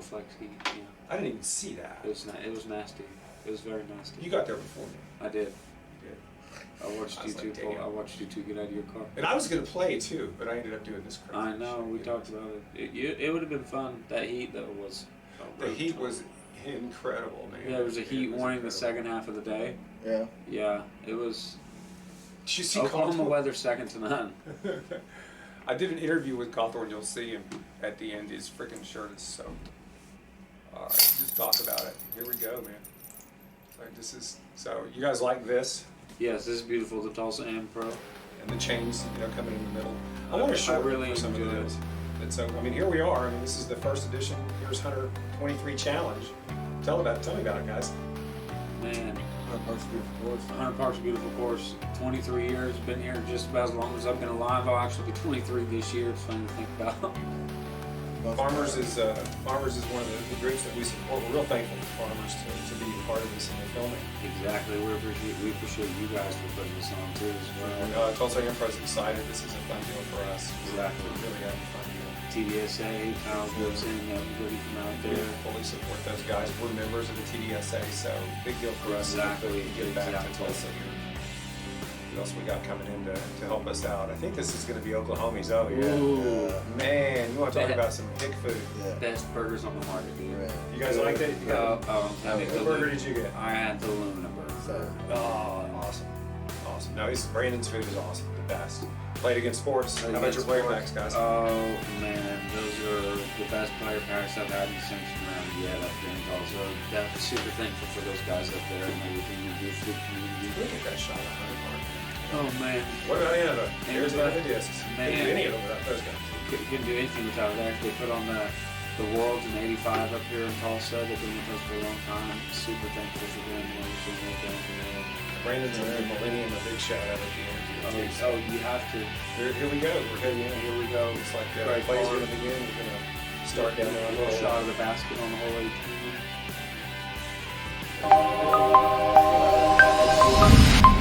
flex heat. Yeah. I didn't even see that. It was nasty. It was very nasty. You got there before me. I did. You did. I watched you two. I watched you two get out of your car. And I was gonna play too, but I ended up doing this crazy. I know. We talked about it. It would have been fun. That heat though was. The heat was incredible, man. Yeah, there was a heat warning the second half of the day. Yeah. Yeah, it was. Did you see Oklahoma weather second to none. I did an interview with Cawthorne. You'll see him at the end. His freaking shirt is soaked. All right, just talk about it. Here we go, man. So you guys like this? Yes, this is beautiful. The Tulsa Am Pro. And the chains, coming in the middle. I want to show really for some of enjoy those. And so, here we are. This is the first edition. Here's Hunter 23 Challenge. Tell me about it, guys. Man. Hunter Park's a beautiful course. Hunter Park's a beautiful course. 23 years, been here just about as long as I've been alive. I'll actually be 23 this year. It's fun to think about. Farmers is one of the groups that we support. We're real thankful for Farmers to be a part of this and the filming. Exactly. We appreciate you guys for putting this on too as well. Tulsa Am Pro's excited. This is a fun deal for us. Exactly. We're really having fun deal. TDSA, Kyle goes in, everybody from out there. We fully support those guys. We're members of the TDSA, so big deal for us to get back to Tulsa here. What else we got coming in to help us out? I think this is going to be Oklahomies. Oh, yeah. Ooh. Man, you want to talk about some hick food. Yeah. Best burgers on the market, dude. Right. You guys liked it? What burger did you get? I had the Luna burger. So, Awesome. No, Brandon's food is awesome. The best. Played against sports. How about your player packs, guys? Oh, man. Those are the best player packs I've had in sanctioned round yet up there in Tulsa. I'm super thankful for those guys up there and everything you do for the community. Look at that shot of Hunter Park. Oh, man. What about any of them? There's the discs. Man. Couldn't do any of them without those guys. Couldn't do anything without that. They put on the Worlds in '85 up here in Tulsa. They've been with us for a long time. Super thankful for them and everything they've done for me. Brandon's in the Millennium, a big shout out at the end. Oh, you have to. Here we go. We're heading in. Here we go. It's like the play's going to begin. We're going to start down there on a little shot of the basket on the whole 18.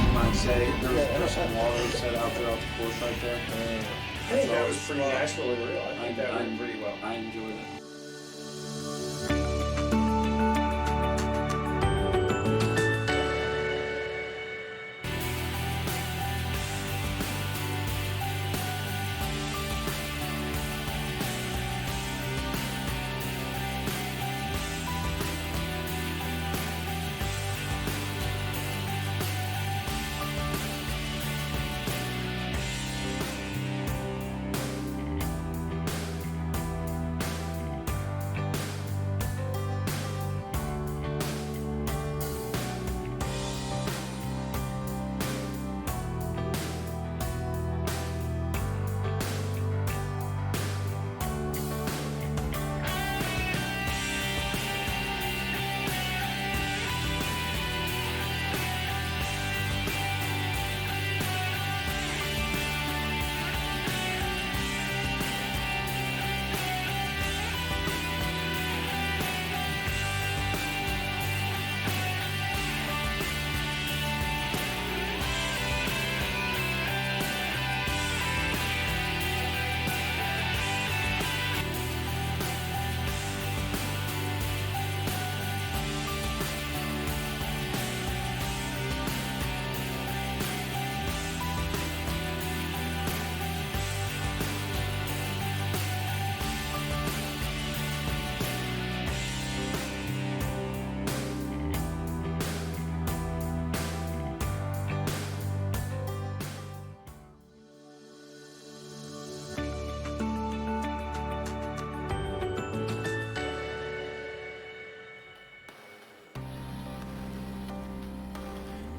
You might say there's some water set out there off the course right there. I think that was pretty natural and real. I think that went pretty well. I enjoyed it.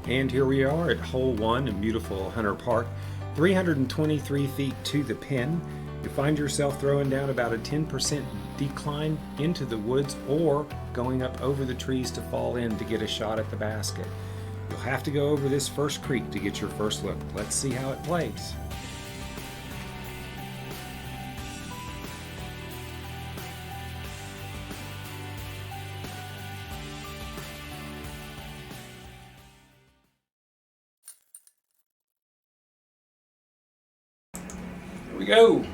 And here we are at hole 1 in beautiful Hunter Park, 323 feet to the pin. You find yourself throwing down about a 10% decline into the woods or going up over the trees to fall in to get a shot at the basket. You'll have to go over this first creek to get your first look. Let's see how it plays. Here we go.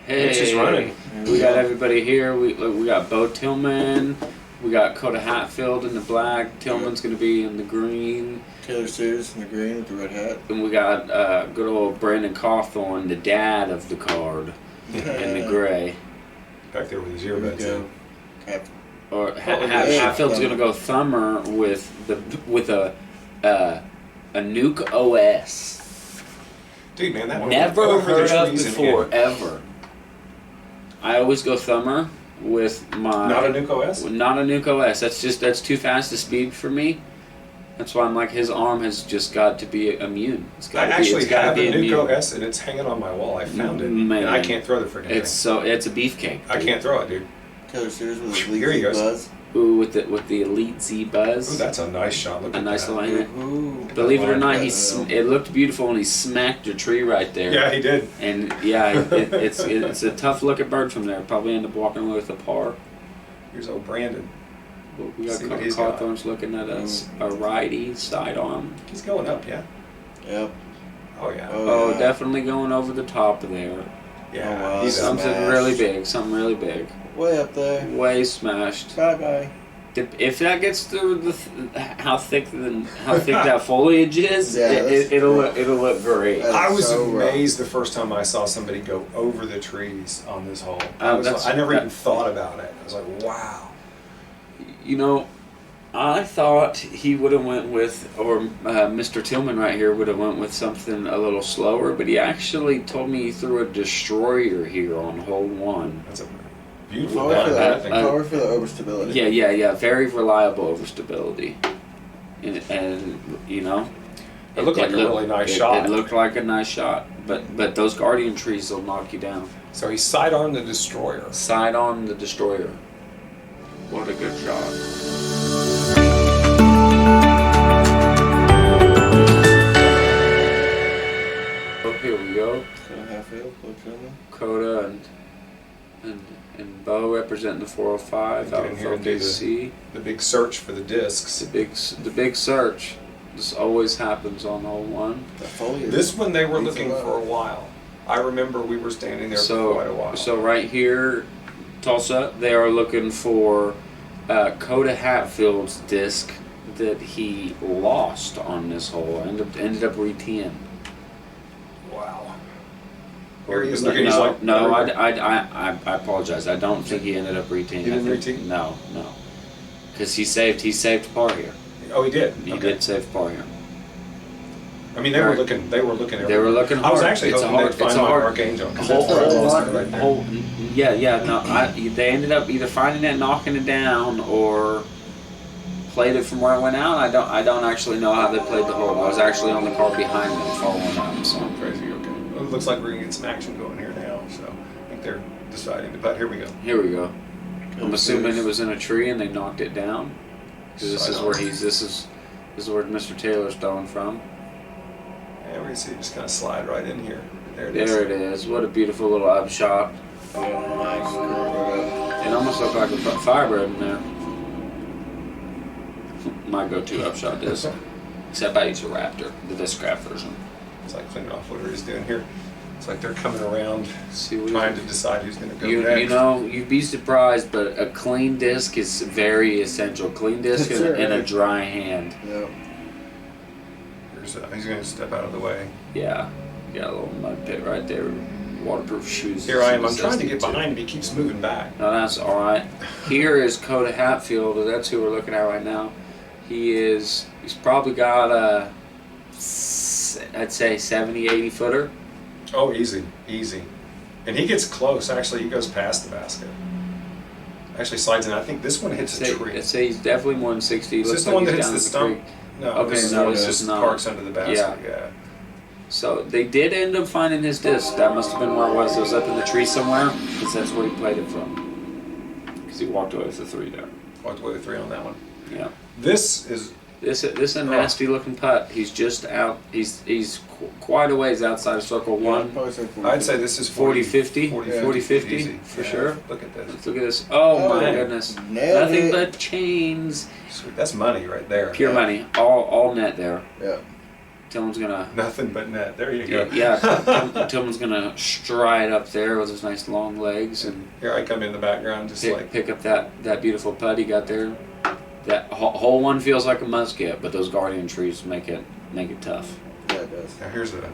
Hey. Mitch is running. We got everybody here. We got Bo Tillman. We got Coda Hatfield in the black. Tillman's going to be in the green. Taylor Sears in the green with the red hat. And we got good old Brandon Cawthorne, the dad of the card, in the gray. Back there with his earbuds in. Or Hatfield's going to go thumber with a Nuke OS. Dude, man, that one never over heard the of trees before, and ever. I always go thumber with my... Not a Nuke OS? Not a Nuke OS. That's too fast a speed for me. That's why I'm like, his arm has just got to be immune. I actually have a Nuke OS and it's hanging on my wall. I found it. Man. And I can't throw the freaking thing. It's a beefcake. I can't throw it, dude. Taylor Sears with his Here he goes. buzz. Ooh, with the Elite Z Buzz. Ooh, that's a nice shot. Look a at nice that. little hand. Ooh. Believe it or not, it looked beautiful and he smacked a tree right there. Yeah, he did. And yeah, it's a tough looking bird from there. Probably end up walking away with a par. Here's old Brandon. We got Cawthorne's looking at us. A righty sidearm. He's going up, yeah. Yep. Oh yeah. Oh, definitely going over the top of there. Yeah. Oh, wow. He's Something really big. Something really big. Way up there. Way smashed. Bye bye. If that gets through how thick that foliage is, Yeah, it'll look great. That I was so amazed the first time I saw somebody go over the trees on this hole. I That's- never even thought about it. I was like, wow. You know, I thought he would have went with, or Mr. Tillman right here would have went with something a little slower, but he actually told me he threw a destroyer here on hole 1. That's a beautiful Power ball. for the overstability. Yeah. Very reliable overstability. And you know, It looked like a really nice shot. It looked like a nice shot, but those guardian trees will knock you down. So he sidearmed the destroyer. Side on the destroyer. What a good shot. Oh, here we go. Coda Hatfield, Bo Tillman. Coda and Bo representing the 405 Get out in of here and do OKC. the big search for the discs. The big search. This always happens on hole 1. The foliage. This one they were looking for a while. I remember we were standing there for quite a while. So right here, Tulsa, they are looking for Coda Hatfield's disc that he lost on this hole. Ended up re-teeing. Wow. Here he is looking. He's like, no, I apologize. I don't think he ended up re-teeing. He didn't re-tee? No. Because he saved par here. Oh, he did. He did save par here. I mean, they were looking. They were looking. They were looking hard. I was actually hoping they'd find my Archangel. They ended up either finding it, knocking it down, or played it from where it went out. I don't actually know how they played the hole. I was actually on the car behind them following up. So Crazy. Okay. Well, it looks like we're gonna get some action going here now. So I think they're deciding to. But here we go. Here we go. I'm assuming it was in a tree and they knocked it down. This is where This is where Mr. Taylor's throwing from. Yeah, we can see it just kind of slide right in here. There it is. There it is. What a beautiful little upshot. Nice. It almost looked like a Firebird in there. My go-to upshot disc. Except I use a Raptor, the disc-graph version. It's like cleaning off whatever he's doing here. It's like they're coming around, See what trying to decide who's going to go you next. know, you'd be surprised, but a clean disc is very essential. Clean disc and a dry hand. Yep. He's going to step out of the way. Yeah. Got a little mud pit right there. Waterproof shoes. Here I am. I'm trying to get behind him. He keeps moving back. No, that's all right. Here is Coda Hatfield. That's who we're looking at right now. He's probably got a, I'd say 70, 80 footer. Oh, easy. And he gets close. Actually, he goes past the basket. Actually slides in. I think this one hits a tree. I'd say he's definitely 160. Is this the one that hits the stump? No, Okay, this is no, the one this that is just not. parks under the basket. Yeah. So they did end up finding his disc. That must have been where it was. It was up in the tree somewhere, because that's where he played it from. Because he walked away with the 3 there. Walked away with 3 on that one. Yeah. This is a nasty looking putt. He's just out. He's quite a ways outside of circle 1. I'd say this is 40-50. 40-50 40-50 for sure. Look at this. Look at this. Oh my goodness. Nailed Nothing it. but chains. Sweet. That's money right there. Pure money. All net there. Yeah. Tillman's gonna. Nothing but net. There you go. Yeah, Tillman's gonna stride up there with his nice long legs and Here I come in the background, just pick up that beautiful putt he got there. That hole one feels like a must get, but those guardian trees make it tough. Yeah, it does. Now here's a.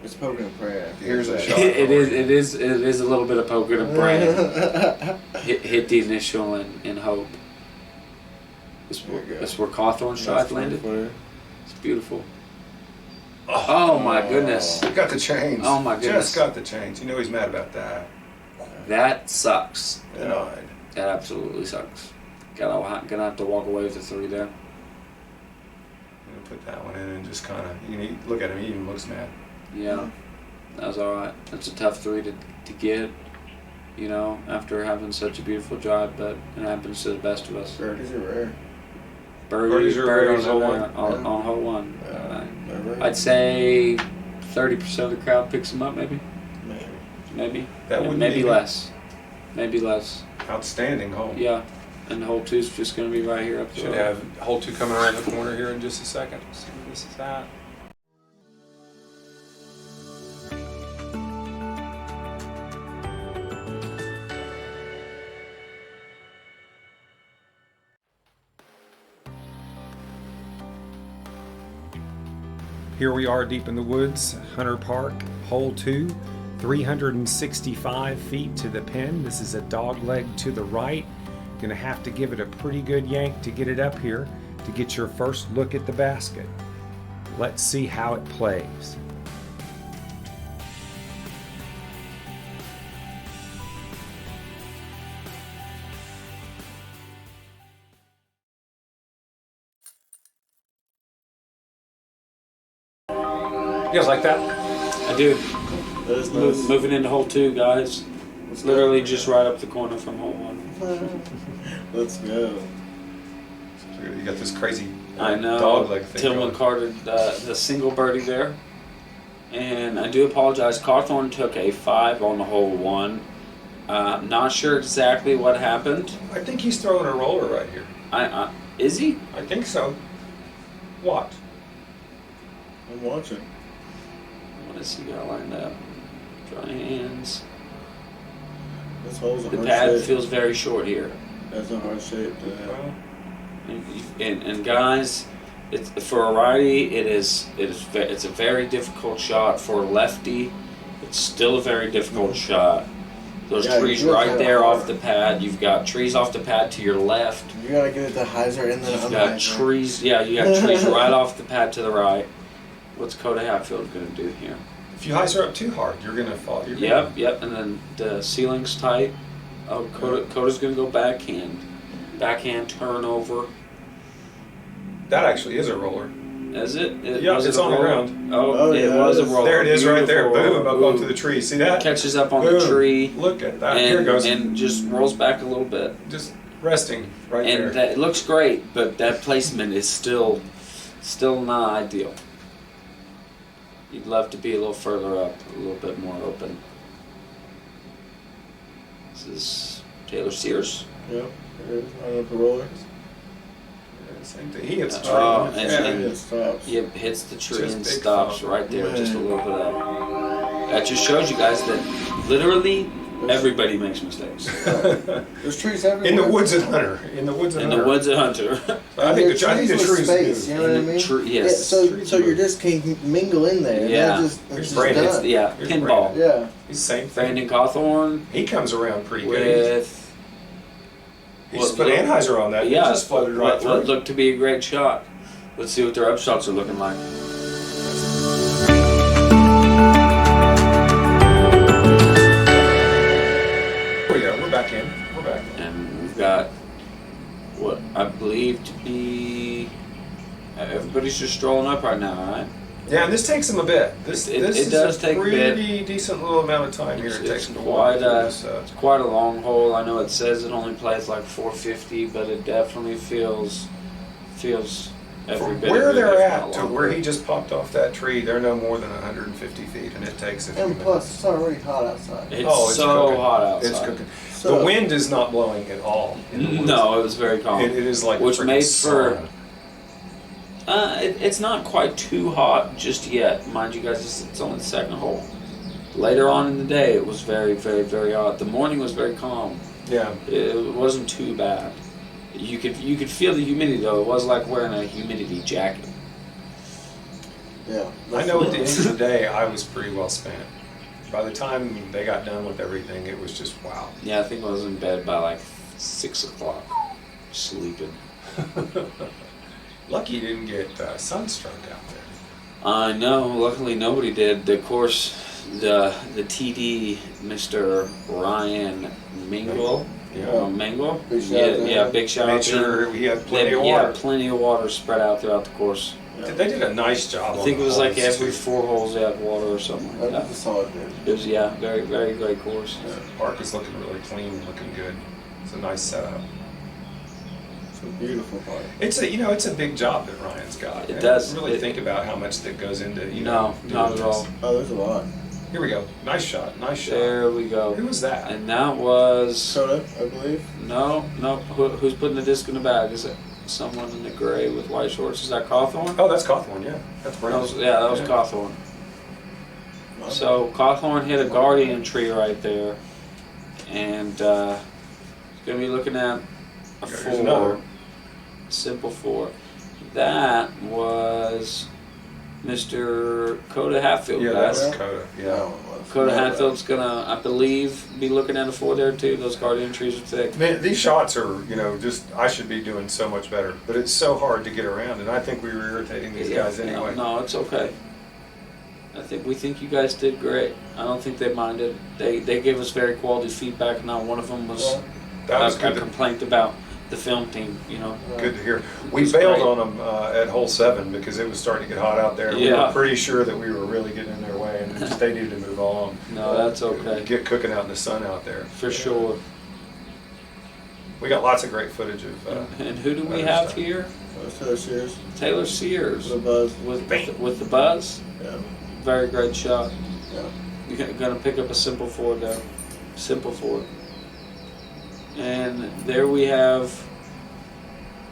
It's poking and praying. Here's a shot. It is a little bit of poker and praying. hit the initial and hope. This where Cawthorne's shot landed. It's beautiful. Oh my goodness. Got the change. Oh my goodness. Just got the change. You know he's mad about that. That sucks. Denied. That absolutely sucks. Gonna have to walk away with the 3 there. I'm gonna put that one in and just kind of. You can look at him. He even looks mad. Yeah, that was all right. That's a tough 3 to get. You know, after having such a beautiful drive, but it happens to the best of us. Birdies are rare. Birdies are rare on hole are one. on hole one. They're rare. I'd say 30% of the crowd picks them up, maybe. Maybe. That wouldn't maybe be less. Maybe less. Outstanding hole. Yeah, and hole 2's just going to be right here up the Should road. have hole 2 coming around the corner here in just a second. Let's see where this is at. Here we are deep in the woods, Hunter Park, hole 2, 365 feet to the pin. This is a dog leg to the right. Gonna have to give it a pretty good yank to get it up here to get your first look at the basket. Let's see how it plays. You guys like that? I do. That is nice. Moving into hole 2, guys. It's literally just right up the corner from hole 1. Let's go. You got this crazy I know. dog leg thing Tillman going. carded the single birdie there. And I do apologize. Cawthorne took a 5 on the hole 1. Not sure exactly what happened. I think he's throwing a roller right here. Is he? I think so. What? I'm watching. What is he got lined up? Dry hands. This hole's a The hard pad shape. feels very short here. That's a hard shape to have. Well, And guys, it's for a righty. It's a very difficult shot. For a lefty, it's still a very difficult shot. Those Yeah, trees you right gotta there hard. off the pad. You've got trees off the pad to your left. You gotta get it to hyzer and then You've unhyzer. got trees. Yeah, you got trees right off the pad to the right. What's Coda Hatfield going to do here? if you hyzer up too hard, you're gonna fall. You're gonna, Yep. And then the ceiling's tight. Oh, Coda's going to go backhand. Backhand turnover. That actually is a roller. Is it? Yeah, was it's it a on the roller? ground. Oh, it yeah, was it a is. roller. There it is, right there. Beautiful. Boom! Up Ooh. onto the tree. See that? Catches up on Boom. the tree. Look at that. And, Here it goes. and just rolls back a little bit. Just resting right And there. it looks great, but that placement is still not ideal. You'd love to be a little further up, a little bit more open. This is Taylor Sears. Yep, there it is. Right up the roller. Yeah, same thing. He hits a tree. Oh, and- yeah. and- It stops. Yep, hits the tree Just and big stops thump. right there, just a Man. little bit up. That just shows you guys that literally everybody makes mistakes. There's trees everywhere. In the woods at Hunter. In the woods at In Hunter. the woods at Hunter. I think the with trees space, do. you know what I In the mean? tree- Yeah, yes. so Trees you do. just can mingle in there. Yeah. That's Here's just Brandon. done. Yeah, Here's pinball. Yeah. He's the same thing. Brandon Cawthorne He comes around pretty good. with He just put Anheuser on that. He yeah, just floated right through. what looked to be a great shot. Let's see what their upshots are looking like. Here we go. We're back in. We're back in. And we've got what I believe to be everybody's just strolling up right now, right? Yeah, and this takes him a bit. This It is does a take a bit. pretty decent little amount of time here. It It's takes him to walk quite through this. it's quite a long hole. I know it says it only plays like 450, but it definitely feels every From bit. where of it, they're if at not to longer. where he just popped off that tree, they're no more than 150 feet, and it takes a few And minutes. plus, it's already hot outside. It's Oh, it's so cooking. hot outside. It's cooking. So- The wind is not blowing at all. In the woods. No, it was very calm. It is like Which a freaking made for sauna. It's not quite too hot just yet. Mind you guys, it's only the second hole. Later on in the day, it was very, very, very hot. The morning was very calm. Yeah. It wasn't too bad. You could feel the humidity though. It was like wearing a humidity jacket. Yeah. I know at the end of the day, I was pretty well spent. By the time they got done with everything, it was just wow. Yeah, I think I was in bed by like 6 o'clock, sleeping. Lucky you didn't get sunstroke out there. I know. Luckily, nobody did. Of course, the TD, Mr. Ryan Mingle. Yeah. Mangle. Big shout out to him. Big shout Made out to sure him. we had plenty of Yeah, water. plenty of water spread out throughout the course. Yeah. They did a nice job. I think it was like holes, every too. 4 holes they had water or something like That that. was a solid dude. It was, yeah, very, very great course. Yeah. The park is looking really clean, looking good. It's a nice setup. It's a beautiful park. It's a big job that Ryan's got. It And does. Really think about how much that goes into No, know. not doing at all. this. Oh, there's a lot. Here we go. Nice shot. Nice shot. There we go. Who was that? And that was Coda, I believe. no. Who's putting the disc in the bag? Is it someone in the gray with white shorts? Is that Cawthorne? Oh, that's Cawthorne. Yeah, that's That Brandon. was, that was Cawthorne. So Cawthorne hit a guardian tree right there, and he's gonna be looking at a Here's 4, another. simple 4. That was Mr. Coda Hatfield. Yeah, guys. that's Coda. That Yeah. one was. Coda Yeah. Hatfield's gonna, I believe, be looking at a 4 there too. Those guardian trees are thick. Man, these shots are, just I should be doing so much better, but it's so hard to get around, and I think we were irritating these guys anyway. No, it's okay. We think you guys did great. I don't think they minded. They gave us very quality feedback. Not one of them was Yeah. That was a good. complaint about the film team. Good to hear. We was bailed great. on them at hole 7 because it was starting to get hot out there. We Yeah. were pretty sure that we were really getting in their way, and just they needed to move on. No, that's okay. Get cooking out in the sun out there. For sure. We got lots of great footage of. And who do we other have stuff. here? Let's Taylor Sears. Taylor Sears The buzz. with the buzz. Yeah. Very great shot. Yeah. You're gonna pick up a simple 4 there. Simple 4. And there we have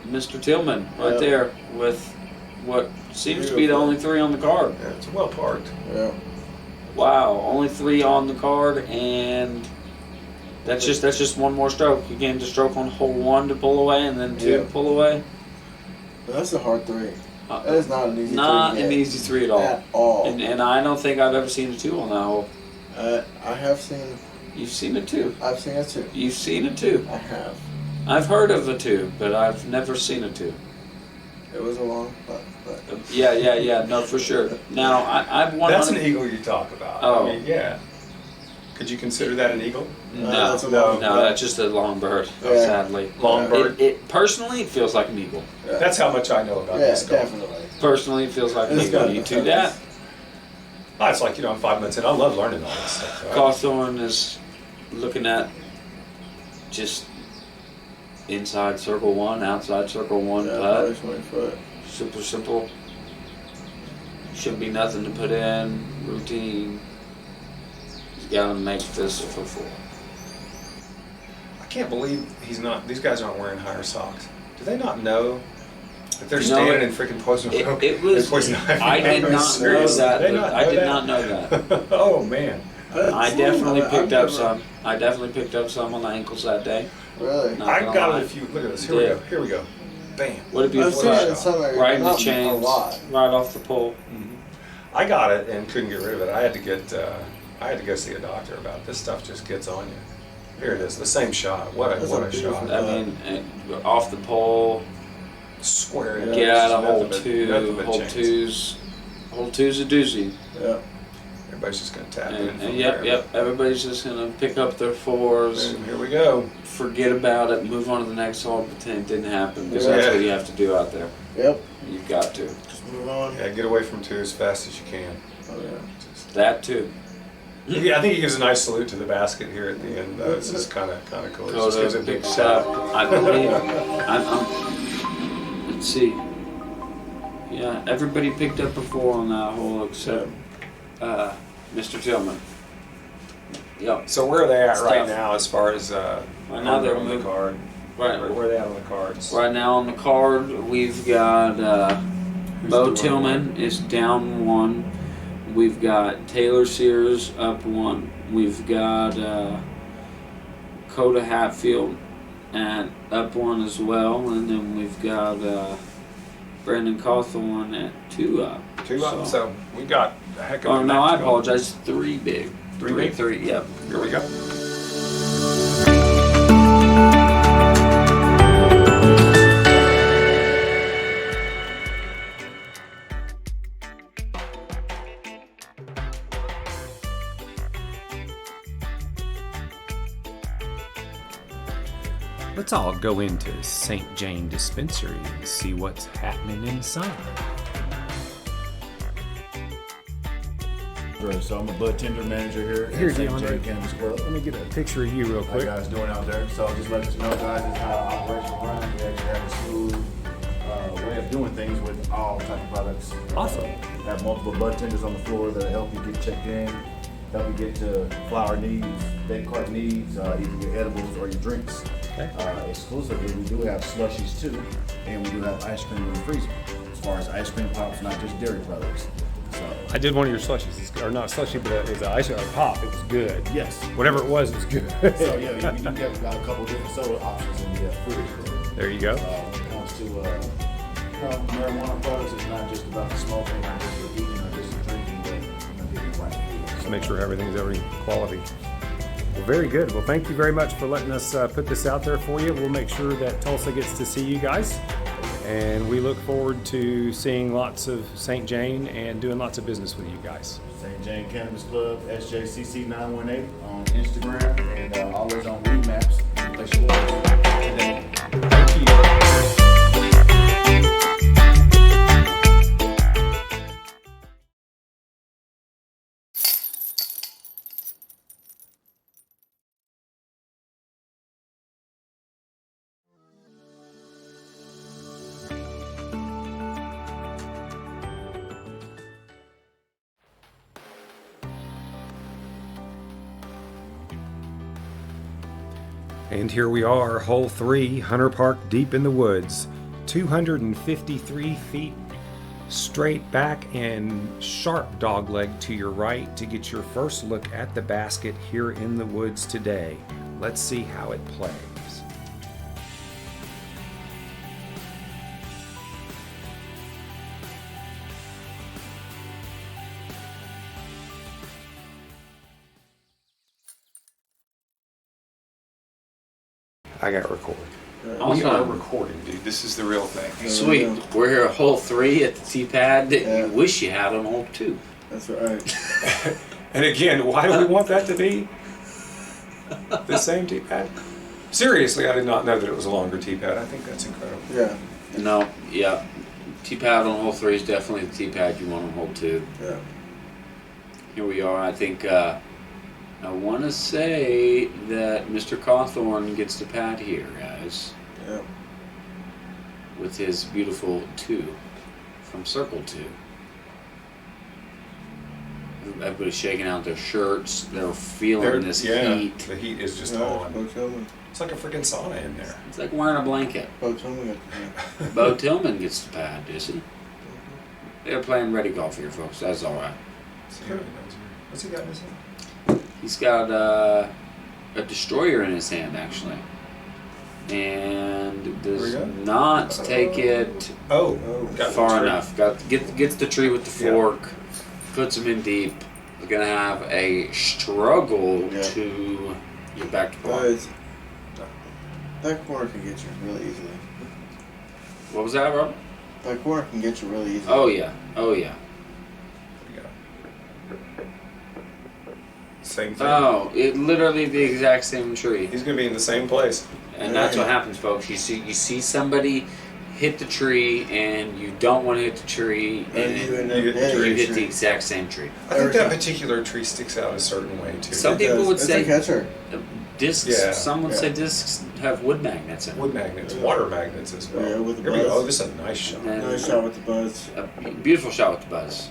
Mr. Tillman right Yeah. there with what seems to be the Beautiful. only 3 on the card. Yeah, it's well parked. Yeah. Wow, only 3 on the card, and that's just one more stroke. You gained a stroke on hole 1 to pull away, and then 2 Yeah. to pull away. But that's a hard 3. That is not an easy 3. Not to an get. easy 3 at all. At all. And I don't think I've ever seen a 2 on that hole. I have seen. You've seen a 2. I've seen a 2. You've seen a 2. I have. I've heard of a 2, but I've never seen a 2. It was a long putt, but Yeah. No, for sure. Now, I've won. That's an eagle you talk about. Oh. I mean, yeah. Could you consider that an eagle? No, that's a no, long no, putt. that's just a long bird. Yeah. Sadly, Long bird. It personally it feels like an eagle. Yeah. That's how much I know about Yeah, this golf. definitely. Personally, it feels like an It's eagle. got You the do that. feathers. Oh, it's like, I'm 5 months in. I love learning all this stuff. Right? Cawthorne is looking at just inside circle 1, outside circle 1 Yeah, putt. probably 20 foot. Super simple. Shouldn't be nothing to put in. Routine. He's got to make this for 4. I can't believe these guys aren't wearing higher socks. Do they not know that they're You know, standing in freaking poison oak? It was. and poison ivy? I did not know Seriously, that. did they but not I know did that? not know that. Oh, man. I definitely I've picked up never- some. I definitely picked up some on the ankles that day. Really? Not I gonna got lie. it a few. Look at this. Here we Yeah. go. Here we go. Bam. What a I've beautiful seen it in shot. some areas, Right in the not chains, a lot. right off the pole. I got it and couldn't get rid of it. I had to go see a doctor about it. This stuff just gets on you. Here it is. The same shot. What That's a a beautiful shot. I mean, off the pole, Square it. get out of Nothing hole but- 2. nothing but Hole chains. hole two's a doozy. Yeah. Everybody's just going to tap in. And from yep. there. Everybody's just gonna pick up their 4s, And here we go. forget about it, move on to the next hole, pretend it didn't happen, because Yeah. that's what you have to do out there. Yep. You've got to. Just move on. Yeah, get away from 2 as fast as you can. Oh, yeah. That too. Yeah, I think he gives a nice salute to the basket here at the end. This is kind of cool. He just gives Coda a big picks shout. up. I believe. Let's see. Yeah, everybody picked up a 4 on that hole except Mr. Tillman. Yep. So where are they at right Stuff. now as far as Right now they're on the moving. card? Right. Where are they at on the cards? Right now on the card, we've got Bo Tillman is down 1. We've got Taylor Sears up 1. We've got Coda Hatfield at up 1 as well, and then we've got Brandon Cawthorne at 2 up. 2 up. So we got a heck of a Oh no, match I going. apologize. 3 big. 3 big? 3. Yep. Here we go. Let's all go into St. Jane Dispensary and see what's happening inside. So I'm a bud tender manager here Here, at St. DeAndre. Jane Cannabis Club. Let me get a picture of you real How you quick. guys doing out there? So just let you know, guys, this is how our operation runs. We actually have a smooth way of doing things with all type of products. Awesome. Have multiple bud tenders on the floor that help you get checked in, help you get to flower needs, vape cart needs, either your edibles or your drinks. Okay. Exclusively, we do have slushies too, and we do have ice cream in the freezer. As far as ice cream pops, not just dairy products. So I did one of your slushies, or not slushy, but it was an ice or a pop. It was good. yes. Whatever it was good. So yeah, we do have got a couple different soda options in the fridge. There you go. When it comes to marijuana products, it's not just about the smoking, not just the eating, or just the drinking, but getting the right food. Just make sure everything's already quality. Well, very good. Well, thank you very much for letting us put this out there for you. We'll make sure that Tulsa gets to see you guys. And we look forward to seeing lots of St. Jane and doing lots of business with you guys. St. Jane Cannabis Club, SJCC918 on Instagram, and always on Weed Maps. Place your orders today. Thank you. And here we are, hole 3, Hunter Park, deep in the woods. 253 feet straight back and sharp dogleg to your right to get your first look at the basket here in the woods today. Let's see how it plays. I got recorded. We Awesome. are recording, dude. This is the real thing. Sweet. We're here at hole 3 at the tee pad that Yeah. you wish you had on hole 2. That's right. And again, why do we want that to be the same tee pad? Seriously, I did not know that it was a longer tee pad. I think that's incredible. Yeah. No, yeah. Tee pad on hole 3 is definitely the tee pad you want on hole 2. Yeah. Here we are. I think I want to say that Mr. Cawthorne gets the pad here, guys, Yeah. with his beautiful 2 from Circle 2. Everybody's shaking out their shirts. They're feeling this heat. The heat is just Yeah, on. Bo Tillman. It's like a freaking sauna in there. It's like wearing a blanket. Bo Tillman. Yeah. Bo Tillman gets the pad, does he? They're playing ready golf here, folks. That's all right. What's he got in his hand? He's got a destroyer in his hand, actually, and does not take it Oh, far enough. Gets the tree with the fork, puts him in deep. We're gonna have a struggle to get back to par. Guys, that corner can get you really easily. What was that, Rob? That corner can get you really easily. Oh yeah, oh yeah. Same thing. Oh, it literally the exact same tree. He's gonna be in the same place. And that's what happens, folks. You see somebody hit the tree, and you don't want to hit the tree, and you end up you hit the hitting tree. you the hit the tree. exact same tree. I think that particular tree sticks out a certain way too. Some It people does. would It's say a catcher. discs. Yeah. Some would Yeah. say discs have wood magnets in them. Wood magnets, water magnets as well. Yeah, with the Here we go. buzz. Oh, this is a nice shot. And Nice shot with the buzz. a beautiful shot with the buzz.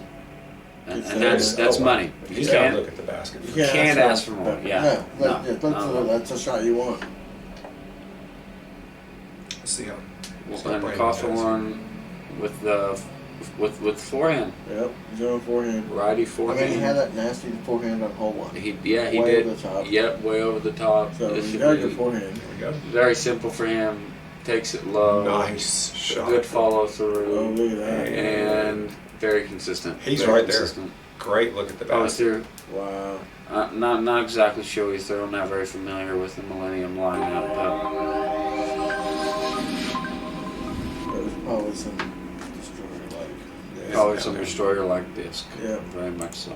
And that's Oh, wow. money. You You gotta can't. look at the basket. You can't ask for more, yeah. No, That's a shot you want. Let's see how. And Cawthorne with the with forehand. Yep, he's on forehand. Righty I forehand. mean, he had that nasty forehand on hole 1. He way did. over the top. Yep, way over the top. So This he's should got a be good forehand. There we go. very simple for him. Takes it low. Nice shot. Good follow Oh, through. look at that. And very consistent. He's Very right there. consistent. Great look at the Follows basket. through. Wow. Not exactly sure he's throwing. Not very familiar with the Millennium lineup, but That was probably some destroyer like. probably some destroyer-like disc. Yeah. Very much so.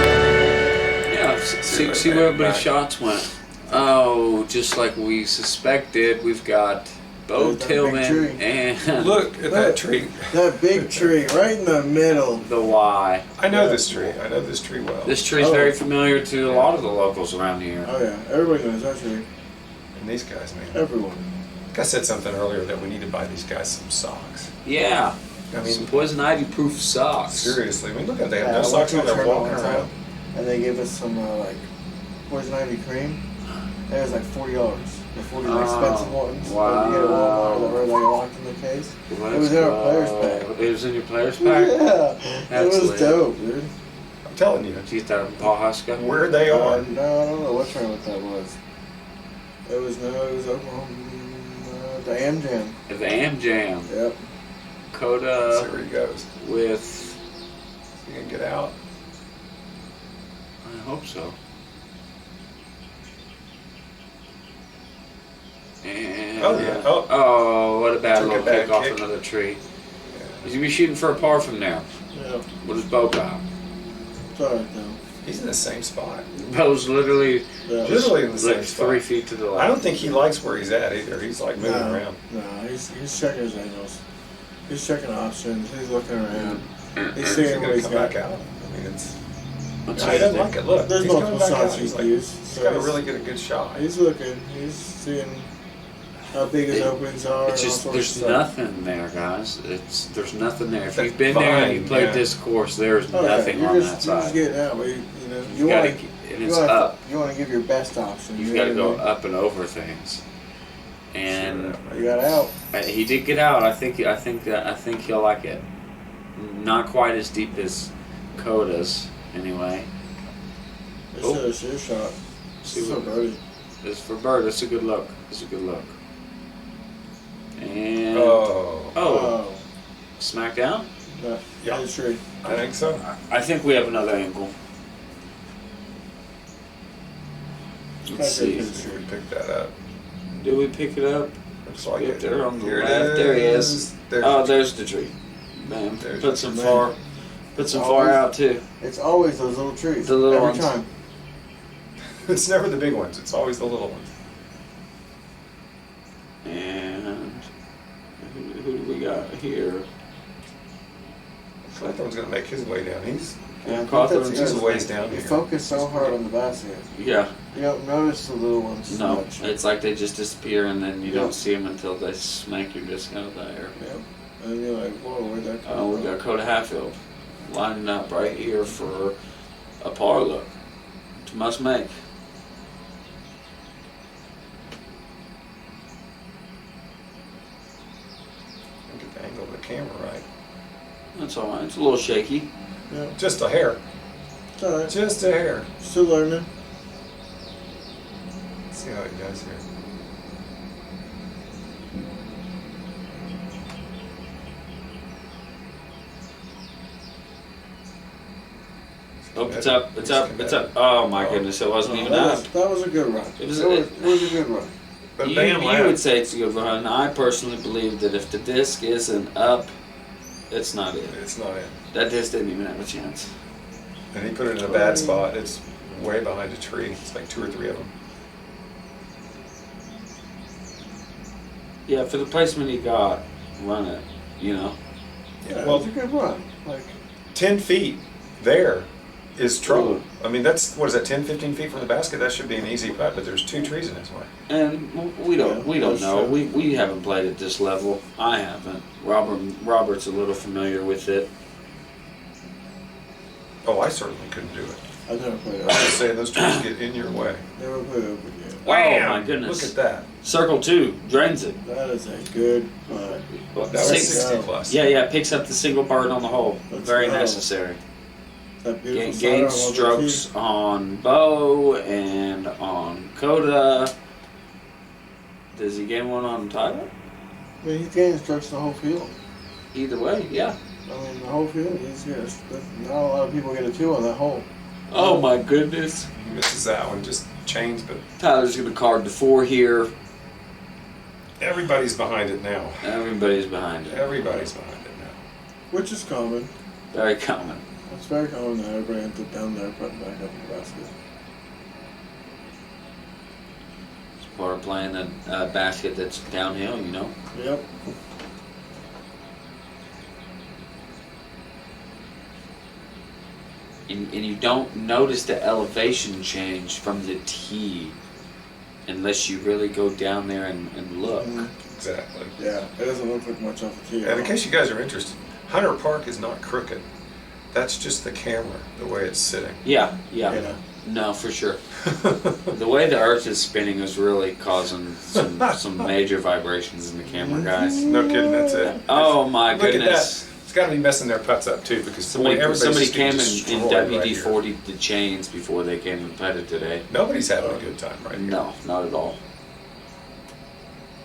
Yeah. See where everybody's shots went. Oh, just like we suspected, we've got Bo There's that big Tillman tree. and Look at that tree. That big tree right in the middle. the Y. I know this tree. I know this tree well. This tree's very familiar to a lot of the locals around here. Oh yeah, everybody knows that tree. And these guys, man. Everyone. I said something earlier that we need to buy these guys some socks. Yeah. I Some mean, poison ivy proof socks. seriously. I mean, look at they have Yeah, no I socks went on. to a They're tournament walking one around. time, and they gave us some like poison ivy cream. It was like $40. The 40 expensive ones. Wow. You get a Walmart that were like locked in the case. Let's It was in our go. players pack. It was in your players pack? Yeah, it was Absolutely. dope, dude. I'm telling you, Did you get that in Paul Huska? where they are. No, I don't know what tournament that was. It was Oklahoma. The Am Jam. The Am Jam. Yep. Coda See where he goes. with, He can get out. I hope so. And, Oh, yeah. Oh. Oh, what a bad Took a little bad kick off kick. another tree. Yeah. He's going to be shooting for a par from there. Yeah. What does Bo got? It's alright though. He's in the same spot. Bo's literally Yeah. just Literally in the same like spot. 3 feet to the left. I don't think he likes where he's at either. He's like moving No, around. no, he's checking his angles. He's checking options. He's looking around. He's Is he seeing what going to he's come got. back out? I mean, it's. What's No, he doesn't his like it. Look, There's he's coming multiple back shots out. he's He's like, used. he's So got to really get a good shot. He's looking. He's seeing how big his openings are. It's and just all sorts there's of stuff. nothing there, guys. There's nothing there. If That's you've been there and you fine, played yeah. this course, there's Oh, yeah, nothing you're on just, that You're just side. getting out, but you You want gotta, to. and it's up. You want to give your best option. You've you got to know go what I mean? up and over things. And You got out. he did get out. I think he'll like it. Not quite as deep as Coda's, anyway. It's Oh. a sheer shot. See So what- birdie. It's for Bird. It's a good look. It's a good look. And Oh, smack down. No, Yeah. it's tree. I think so. I think we have another angle. Let's see. Should we pick that up? Did we pick it up? Looks like Up it. there on the Here it left. There he is. There's Oh, there's the tree. Bam. There's Put the some tree. far. Put some far out too. It's always those little trees. The little Every ones. time. It's never the big ones. It's always the little ones. And who do we got here? Cawthorne's going to make his way down. He's Yeah, I think Cawthorne's that's he's good. a ways down You here. focus so hard on the basket. Yeah. You don't notice the little ones so No, much. it's like they just disappear and then you Yeah. don't see them until they smack your disc out of the air. Yep. And you're like, whoa, where'd that come Oh, we from? got Coda Hatfield lining up right here for a par look. It's a must make. Get the angle of the camera right. That's all right. It's a little shaky. Yeah, Just a hair. it's alright. Just a hair. Still learning. Let's see how he does here. Oh, it's up. It's up. It's up. Oh my goodness! It wasn't even up. That was a good run. It was- it was a good run. But You, bam, you lad. would say it's a good run. I personally believe that if the disc isn't up, it's not it. It's not in. That disc didn't even have a chance. And he put it in a bad spot. It's way behind a tree. It's like 2 or 3 of them. Yeah, for the placement he got, run it. You know. Yeah, Well- it was a good run. Like, 10 feet there is trouble. Ooh. I mean, that's, what is that, 10, 15 feet from the basket? That should be an easy putt, but there's 2 trees in his way. And we don't that's know. true. We haven't played at this level. I haven't. Robert's a little familiar with it. Oh, I certainly couldn't do it. I've never played I was open. saying those trees get in your way. Never played open yet. Oh my goodness. Look at that. Circle 2 drains it. That is a good putt. Well, that was Six. 60 plus. Yeah, picks up the single bird on the hole. Let's Very go. necessary. That beautiful Gain sidearm on the strokes on Bo and on Coda. Does he gain one on Tyler? tee. I mean, he's gaining strokes the whole field. Either way, yeah. I mean, the whole field, he's got, not a lot of people get a 2 on that hole. Oh my goodness. He misses that one, just chains, but Tyler's going to card the 4 here. everybody's behind it now. Everybody's behind it. Everybody's behind it now. Which is common. Very common. It's very common that everybody ends up down there putting back up in the basket. It's part of playing a basket that's downhill, you know? Yep. And you don't notice the elevation change from the tee unless you really go down there and look. Mhm. Exactly. Yeah, it doesn't look like much off the tee. And in case you guys are interested, Hunter Park is not crooked. That's just the camera, the way it's sitting. Yeah. Yeah. No, for sure. The way the earth is spinning is really causing some major vibrations in the camera, guys. No kidding, that's it. Oh my Look at goodness. that. It's got to be messing their putts up too, because Somebody everybody's came just in destroyed right WD-40 here. the chains before they came and putted today. Nobody's having a good time right here. No, not at all.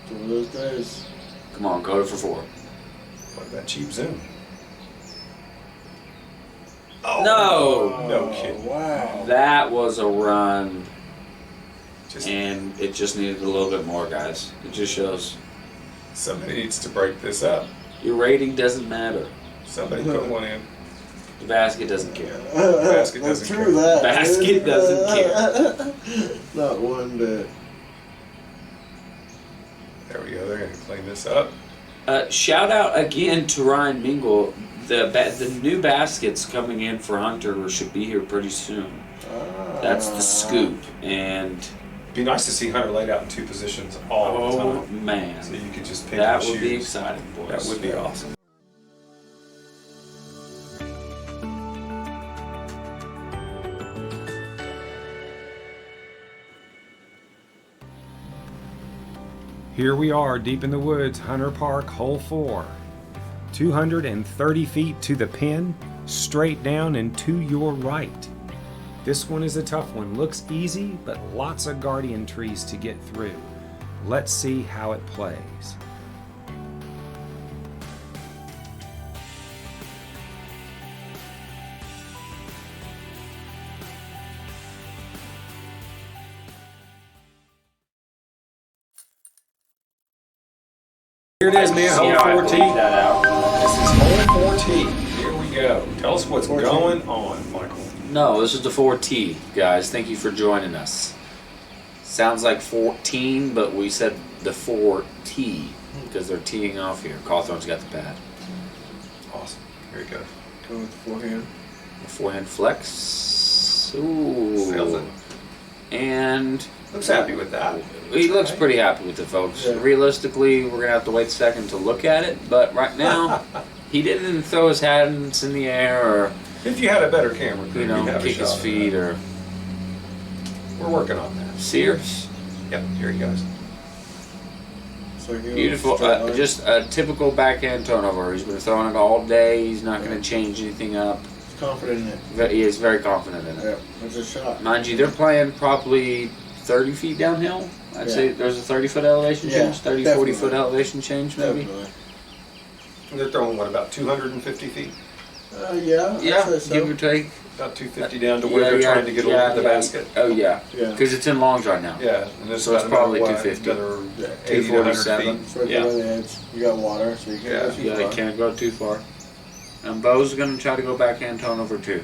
It's one of those days. Come on, go for 4. Look at that cheap zoom. No! No kidding. Wow. That was a run, Just and it just needed a little bit more, guys. It just shows somebody needs to break this up. your rating doesn't matter. Somebody put one in. The basket doesn't care. Basket That's doesn't true, care. that. Basket doesn't Not one bit. There we go. They're going to clean this up. Shout out again to Ryan Mingle. The new baskets coming in for Hunter should be here pretty soon. That's the scoop. And Be nice to see Hunter laid out in 2 positions all the oh time. man, So you could just pick that and would be choose. exciting, boys. That would be awesome. Here we are, deep in the woods, Hunter Park, hole 4. 230 feet to the pin, straight down and to your right. This one is a tough one. Looks easy, but lots of guardian trees to get through. Let's see how it plays. Here it is, man, See how I hole bleed 14. that out. This is hole 14. Here we go. Tell us what's 14. going on, Michael. No, this is the 4T, guys. Thank you for joining us. Sounds like 14, but we said the 4T because they're teeing off here. Cawthorne's got the pad. Awesome. Here we go. Go with the forehand. The forehand flex. Ooh. Sails it. And Looks happy with that. he looks pretty happy with it, folks. Yeah. Realistically, we're going to have to wait a second to look at it, but right now, he didn't throw his hands in the air or, If you had a better camera crew, you know, you'd have a kick his shot at feet that. or We're working on that. Sears. Yep, here he goes. So he Beautiful. straight line. Just a typical backhand turnover. He's been throwing it all day. He's not going to change anything up. He's confident in it. He is very confident in it. Yeah, it's a shot. Mind you, they're playing probably 30 feet downhill. I'd Yeah. say there's a 30-foot elevation Yeah, change, 30, definitely. 40-foot elevation change maybe. Definitely. They're throwing, what, about 250 feet? Yeah, Yeah, I'd say so. give or take. About 250 down to where they're trying to get over the basket. Oh, yeah. Yeah. Because it's in longs right now. Yeah, and this So it's is probably another, 250. Another Yeah, 80 to 100 247. feet. It's right Yeah. there by the edge. You got water, so you can't Yeah. go too Yeah, far. they can't go too far. And Bo's going to try to go backhand turnover too.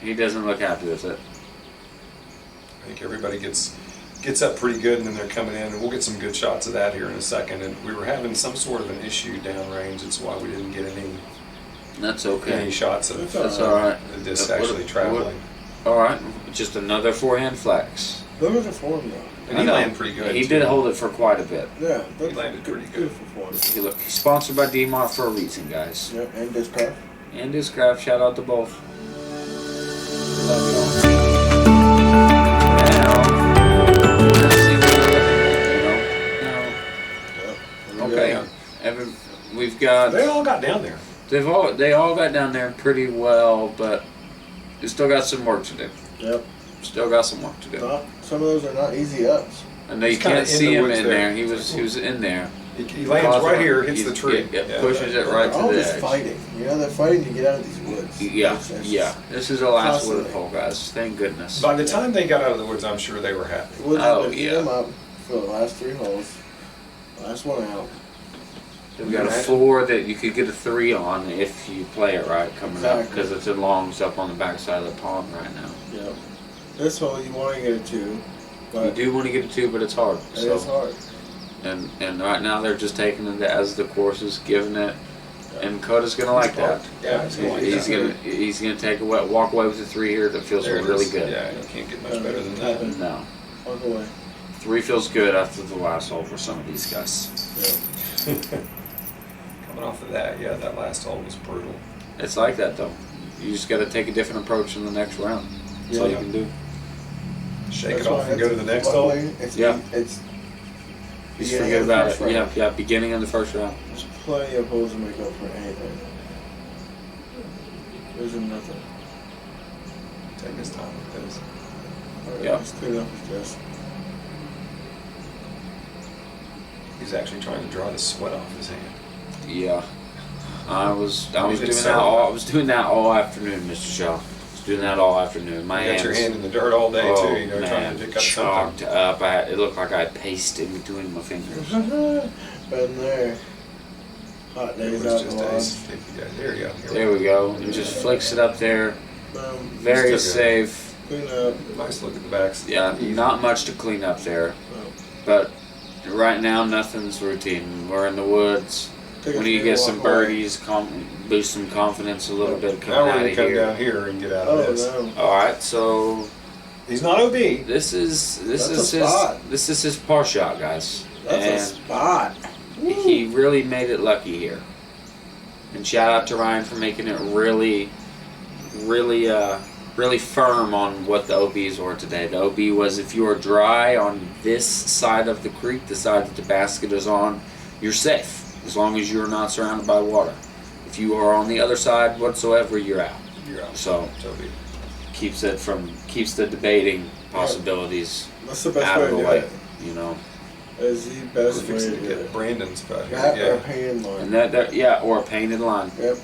He doesn't look happy with it. I think everybody gets up pretty good, and then they're coming in, and we'll get some good shots of that here in a second. And we were having some sort of an issue downrange. It's why we didn't get any That's okay. shots of That's That's all right. the disc What- actually traveling. All right, just another forehand flex. Look at the form, though. And I he know. landed pretty good. He too. did hold it for quite a bit. Yeah, He landed pretty good. Beautiful form. He look sponsored by DMAR for a reason, guys. Yep, and Discraft. And Discraft, shout out to both. got. They all got down there. They all got down there pretty well, but they still got some work to do. Yep. Still got some work to do. Some of those are not easy ups. And you can't see him in there. He was in there. He lands right here, hits the tree. Pushes it right to all the this edge. fighting. You know, they're fighting to get out of these woods. Yeah, yeah. This is the last Constantly. wood pole, guys. Thank goodness. By the time they got out of the woods, I'm sure they were happy. Woods Oh, have to eat yeah. them up for the last 3 holes. Last one out. We got a 4 that you could get a 3 on if you play it right coming up, Exactly. because it's in longs up on the backside of the pond right now. Yep. This hole you want to get a 2, You but do want to get a 2, but it's hard. it is hard. And right now they're just taking it as the course is giving it, and Coda's gonna like that. Yeah, He's gonna take walk away with a 3 here that feels There it really is. good. Yeah, you can't get much better than that. No, Walk away. 3 feels good after the last hole for some of these guys. Yep. Coming off of that, yeah, that last hole was brutal. It's like that though. You just got to take a different approach in the next round. That's all you can do. Shake That's it off why and go to the next hole. It's, Yeah. It's Just beginning forget of the about it. first round. Yeah, beginning of the first round. There's plenty of holes to make up for anything. There's nothing. Take his time with this. Alright, Yeah. let's clean up his chest. He's actually trying to dry the sweat off his hand. Yeah, I was It's doing that so all. hot. I was doing that all afternoon, Mr. Shaw. I was doing that all afternoon. My You got hands. your hand in the dirt all day Oh too, you know, trying man, to pick up chalked something. up. It looked like I had paste in between my fingers. Been there. Hot It days was out just the a log. sticky guy. There you go. There we go. And just flicks it up there. Boom. Very Still good. safe. Clean up. Nice look at the backs. Yeah, not much to clean up there. Boom. But right now, nothing's routine. We're in the woods. Take a When you few get walk some away. birdies, boost some confidence a little bit Now coming we're out gonna of come here. down here and get out of Oh this. no. All right, so He's not OB. this is That's a spot. his par shot, guys, That's a and spot. he really made it lucky here. And shout out to Ryan for making it really firm on what the OBs were today. The OB was if you are dry on this side of the creek, the side that the basket is on, you're safe as long as you're not surrounded by water. If you are on the other side whatsoever, you're out. You're out. So It's OB. keeps the debating possibilities That's the best out way of to the do way. it. You know, Is the We're best way to fixing to do get it. Brandon's spot here. That or Yeah. hand line. and or a painted line. Yep.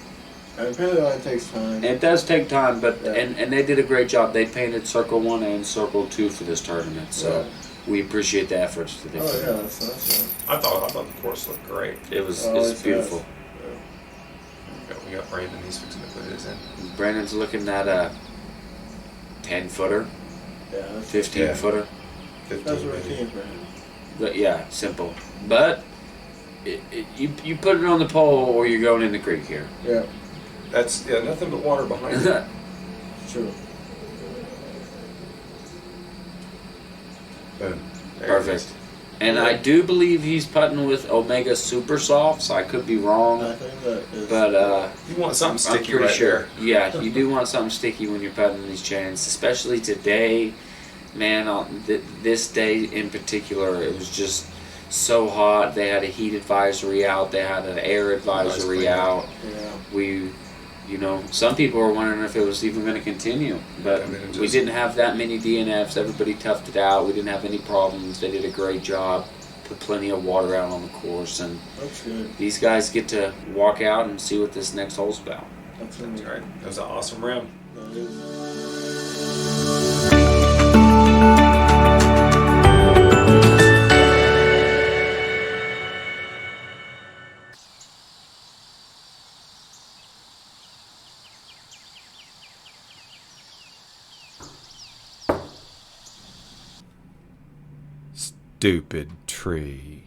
And painted line takes time. It does take time, but Yeah. and they did a great job. They painted Circle 1 and Circle 2 for this tournament, so we appreciate the efforts that they Oh put yeah, in. that's nice. I thought the course looked great. It was Oh, it's it's beautiful. We got Brandon. He's fixing to put his in. Brandon's looking at a 10-footer, Yeah, that's 15-footer. 15 that's maybe. routine for him. But yeah, simple. But you put it on the pole or you're going in the creek here. Yeah, That's nothing but water behind it. true. Boom. There it Perfect. is. And I do believe he's putting with Omega Super Softs. I could be I wrong, think that is. but You want something I'm sticky pretty right sure. there. Yeah, you do want something sticky when you're putting these chains, especially today. Man, on this day in particular, it was just so hot. They had a heat advisory out. They had an air advisory clean. out. Yeah. Some people were wondering if it was even going to continue, but I mean, it we just- didn't have that many DNFs. Everybody toughed it out. We didn't have any problems. They did a great job. Put plenty of water out on the course, and That's good. these guys get to walk out and see what this next hole's about. That's That's good. right. That was an awesome round. That is. Stupid tree.